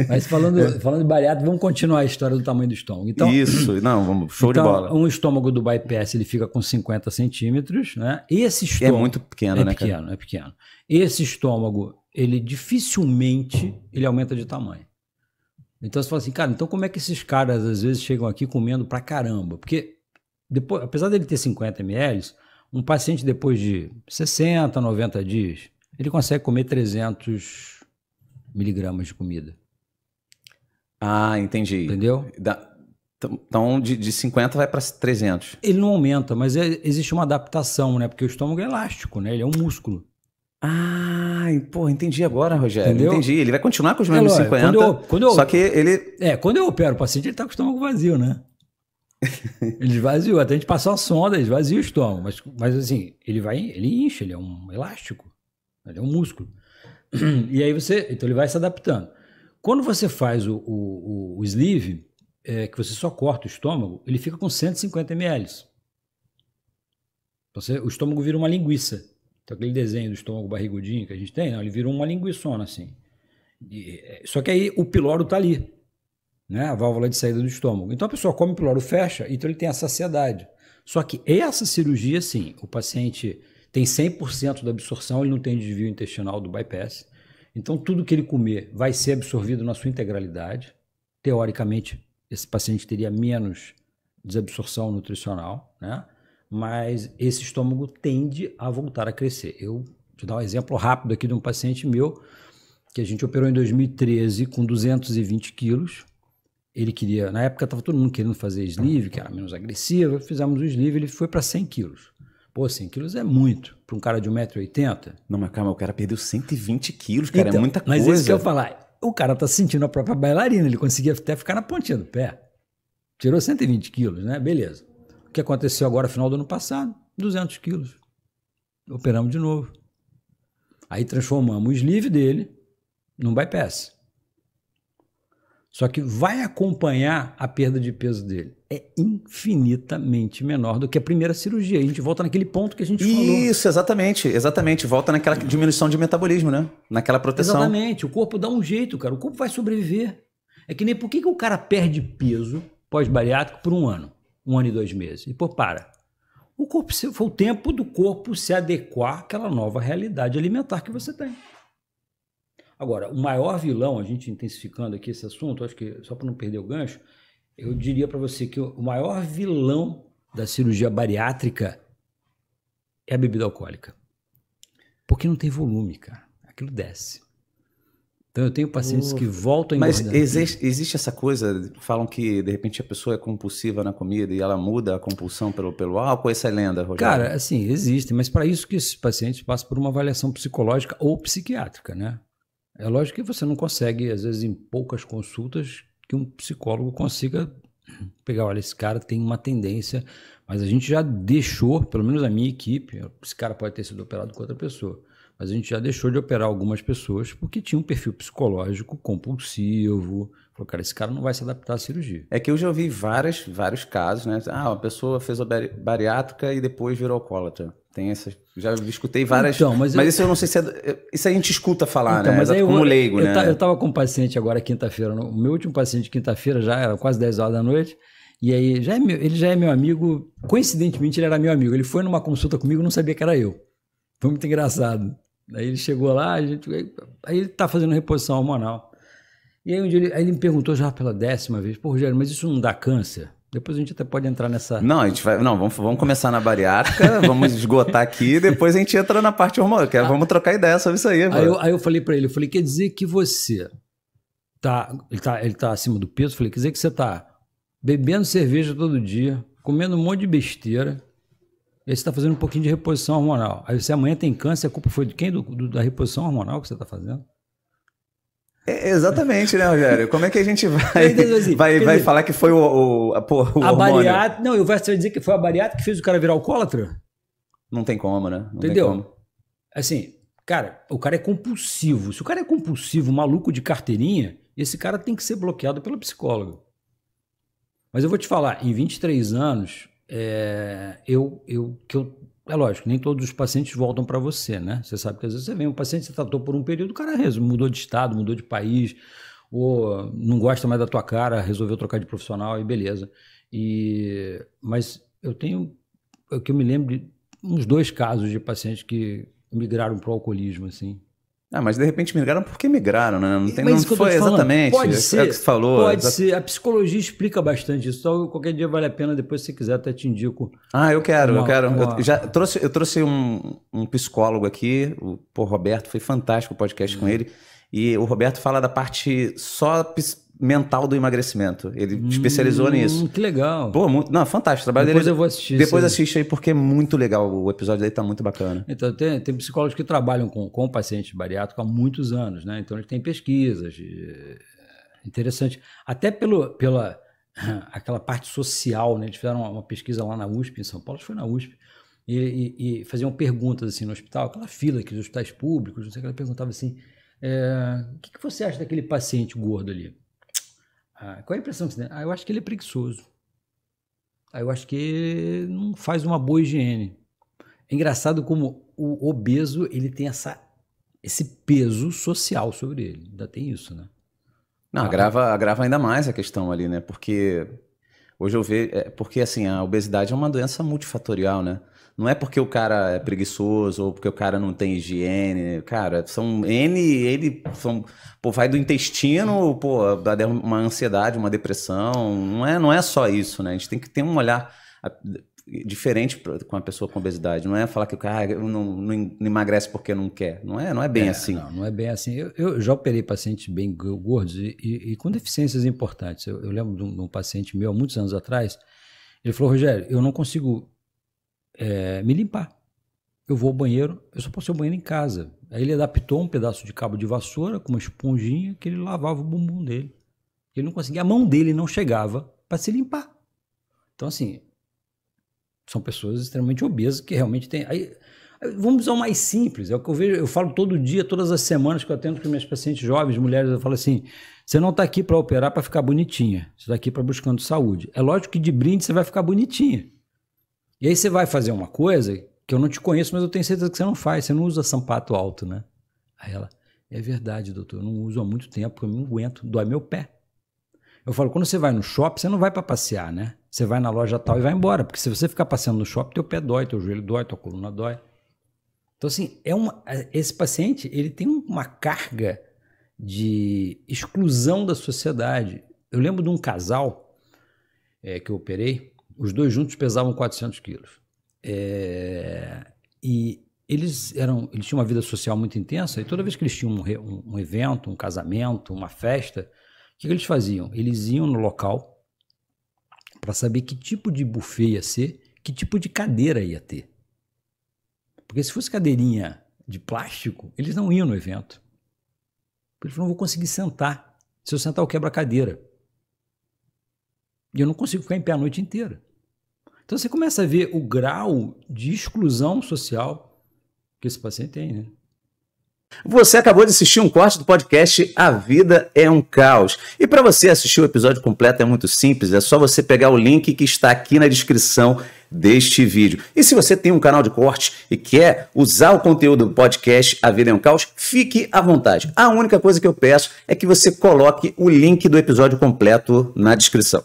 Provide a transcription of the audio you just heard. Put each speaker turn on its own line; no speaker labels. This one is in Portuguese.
Mas falando de bariátrica, vamos continuar a história do tamanho do estômago. Então,
Isso, não, vamos, show de bola.
Um estômago do bypass, ele fica com 50 centímetros, né? Esse estômago...
É muito pequeno, né, cara?
É pequeno. Esse estômago, ele dificilmente ele aumenta de tamanho. Então você fala assim, cara, então como é que esses caras às vezes chegam aqui comendo pra caramba? Porque, depois, apesar dele ter 50 ml, um paciente depois de 60, 90 dias, ele consegue comer 300 miligramas de comida.
Ah, entendi.
Entendeu?
Então, de 50 vai para 300.
Ele não aumenta, mas existe uma adaptação, né? Porque o estômago é elástico, né? Ele é um músculo.
Ah, pô, entendi agora, Rogério.
Entendeu?
Entendi. Ele vai continuar com os mesmos 50, só que ele...
quando eu opero o paciente, ele tá com o estômago vazio, né? Ele esvaziou, até a gente passar uma sonda, ele esvazia o estômago. Mas assim, ele incha, ele é um elástico. Ele é um músculo. E aí então ele vai se adaptando. Quando você faz o sleeve, que você só corta o estômago, ele fica com 150 ml. O estômago vira uma linguiça. Então aquele desenho do estômago barrigudinho que a gente tem, não, ele virou uma linguiçona assim. Só que aí o pyloro está ali, né? A válvula de saída do estômago. Então a pessoa come o pyloro, fecha, então ele tem a saciedade. Só que essa cirurgia, sim, o paciente tem 100% da absorção, ele não tem desvio intestinal do bypass. Então tudo que ele comer vai ser absorvido na sua integralidade. Teoricamente, esse paciente teria menos desabsorção nutricional, né? Mas esse estômago tende a voltar a crescer. Eu vou te dar um exemplo rápido aqui de um paciente meu, que a gente operou em 2013 com 220 quilos. Ele queria, na época estava todo mundo querendo fazer sleeve, que era menos agressiva, fizemos o sleeve, ele foi para 100 quilos. Pô, 100 quilos é muito, para um cara de 1,80 m.
Não, mas calma, o cara perdeu 120 quilos, cara, então, é muita coisa.
Mas isso que eu ia falar, o cara tá sentindo a própria bailarina, ele conseguia até ficar na pontinha do pé. Tirou 120 quilos, né? Beleza. O que aconteceu agora, final do ano passado? 200 quilos. Operamos de novo. Aí transformamos o sleeve dele num bypass. Só que vai acompanhar a perda de peso dele. É infinitamente menor do que a primeira cirurgia. A gente volta naquele ponto que a gente falou.
Isso, exatamente. Volta naquela diminuição de metabolismo, né? Naquela proteção.
Exatamente. O corpo dá um jeito, cara. O corpo vai sobreviver. É que nem por que o cara perde peso pós-bariátrico por 1 ano? 1 ano e 2 meses. E pô, para. O corpo foi o tempo do corpo se adequar àquela nova realidade alimentar que você tem. Agora, o maior vilão, a gente intensificando aqui esse assunto, acho que só para não perder o gancho, eu diria para você que o maior vilão da cirurgia bariátrica é a bebida alcoólica. Porque não tem volume, cara. Aquilo desce. Então eu tenho pacientes que voltam a engordar.
Mas existe essa coisa, falam que de repente a pessoa é compulsiva na comida e ela muda a compulsão pelo álcool, essa é lenda, Rogério?
Cara, assim, existe, mas para isso que esses pacientes passam por uma avaliação psicológica ou psiquiátrica, né? É lógico que você não consegue, às vezes, em poucas consultas, que um psicólogo consiga pegar, olha, esse cara tem uma tendência, mas a gente já deixou, pelo menos a minha equipe, esse cara pode ter sido operado com outra pessoa, mas a gente já deixou de operar algumas pessoas porque tinha um perfil psicológico compulsivo. Falou, cara, esse cara não vai se adaptar à cirurgia.
É que eu já ouvi vários casos, né? Ah, uma pessoa fez a bariátrica e depois virou alcoólatra. Tem essas, já escutei várias,
então, mas
isso eu não sei se isso a gente escuta falar,
então,
né?
Mas
como leigo, né?
Eu estava com um paciente agora quinta-feira, o meu último paciente quinta-feira já era quase 10 horas da noite, e aí ele já é meu amigo, coincidentemente ele era meu amigo, ele foi numa consulta comigo, não sabia que era eu. Foi muito engraçado. Aí ele chegou lá, aí ele tá fazendo reposição hormonal. E aí um dia ele me perguntou já pela 10ª vez, pô, Rogério, mas isso não dá câncer? Depois a gente até pode entrar nessa...
Não, a gente vai... Não, vamos começar na bariátrica, vamos esgotar aqui, depois a gente entra na parte hormonal. Vamos trocar ideia sobre isso aí.
Aí eu falei pra ele, quer dizer que você ele tá acima do peso? Falei, quer dizer que você tá bebendo cerveja todo dia, comendo um monte de besteira, e aí você tá fazendo um pouquinho de reposição hormonal. Aí você amanhã tem câncer, a culpa foi de quem? Da reposição hormonal que você tá fazendo?
Exatamente, né, Rogério? Como é que a gente vai falar que foi o
bariátrica? Não, você vai dizer que foi a bariátrica que fez o cara virar alcoólatra?
Não tem como, né? Não
entendeu?
Tem como.
Assim, cara, o cara é compulsivo. Se o cara é compulsivo, maluco de carteirinha, esse cara tem que ser bloqueado pela psicóloga. Mas eu vou te falar, em 23 anos, é lógico, nem todos os pacientes voltam para você, né? Você sabe que às vezes você vem um paciente, você tratou por um período, o cara mudou de estado, mudou de país, ou não gosta mais da tua cara, resolveu trocar de profissional e beleza. Mas eu tenho, o que eu me lembro de uns 2 casos de pacientes que migraram para o alcoolismo, assim.
Mas de repente migraram porque migraram, né? Não
foi
exatamente.
Pode ser,
é o que você falou.
Pode ser. A psicologia explica bastante isso. Então, qualquer dia vale a pena, depois, se quiser, até te indico.
Eu quero. Eu trouxe um psicólogo aqui, o Roberto, foi fantástico o podcast com ele. E o Roberto fala da parte só mental do emagrecimento. Ele especializou nisso.
Que legal.
Pô, fantástico. O trabalho
depois
dele.
Eu vou assistir.
Depois assiste aí, porque é muito legal. O episódio dele tá muito bacana.
Então, tem psicólogos que trabalham com pacientes bariátricos há muitos anos, né? Então, eles têm pesquisas. Interessante. Até pela aquela parte social, né? Eles fizeram uma pesquisa lá na USP, em São Paulo, acho que foi na USP, e faziam perguntas assim no hospital, aquela fila que os hospitais públicos, não sei o que, ela perguntava assim, o que você acha daquele paciente gordo ali? Qual é a impressão que você tem? Eu acho que ele é preguiçoso. Eu acho que não faz uma boa higiene. É engraçado como o obeso, ele tem esse peso social sobre ele. Ainda tem isso, né?
Agrava ainda mais a questão ali, né? Porque hoje eu vejo... Porque, assim, a obesidade é uma doença multifatorial, né? Não é porque o cara é preguiçoso ou porque o cara não tem higiene. Cara, são vai do intestino, uma ansiedade, uma depressão. Não é só isso, né? A gente tem que ter um olhar diferente com a pessoa com obesidade. Não é falar que o cara não emagrece porque não quer. Não é bem assim.
Não é bem assim. Eu já operei pacientes bem gordos e com deficiências importantes. Eu lembro de um paciente meu, há muitos anos atrás, ele falou, Rogério, eu não consigo me limpar. Eu vou ao banheiro, eu só posso ir ao banheiro em casa. Aí ele adaptou um pedaço de cabo de vassoura com uma esponjinha que ele lavava o bumbum dele. Ele não conseguia, a mão dele não chegava para se limpar. Então, assim, são pessoas extremamente obesas que realmente têm... Aí, vamos usar o mais simples, é o que eu vejo, eu falo todo dia, todas as semanas que eu atendo com minhas pacientes jovens, mulheres, eu falo assim, você não está aqui para operar para ficar bonitinha, você está aqui para buscando saúde. É lógico que de brinde você vai ficar bonitinha. E aí você vai fazer uma coisa que eu não te conheço, mas eu tenho certeza que você não faz, você não usa sapato alto, né? Aí ela, é verdade, doutor, eu não uso há muito tempo, porque eu não aguento, dói meu pé. Eu falo, quando você vai no shopping, você não vai para passear, né? Você vai na loja tal e vai embora, porque se você ficar passeando no shopping, teu pé dói, teu joelho dói, tua coluna dói. Então, assim, esse paciente, ele tem uma carga de exclusão da sociedade. Eu lembro de um casal que eu operei, os dois juntos pesavam 400 quilos. E eles tinham uma vida social muito intensa, e toda vez que eles tinham um evento, um casamento, uma festa, o que eles faziam? Eles iam no local para saber que tipo de buffet ia ser, que tipo de cadeira ia ter. Porque se fosse cadeirinha de plástico, eles não iam no evento. Porque eles não vão conseguir sentar. Se eu sentar, eu quebro a cadeira. E eu não consigo ficar em pé a noite inteira. Então você começa a ver o grau de exclusão social que esse paciente tem, né?
Você acabou de assistir um corte do podcast A Vida é um Caos. E para você assistir o episódio completo é muito simples, é só você pegar o link que está aqui na descrição deste vídeo. E se você tem um canal de corte e quer usar o conteúdo do podcast A Vida é um Caos, fique à vontade. A única coisa que eu peço é que você coloque o link do episódio completo na descrição.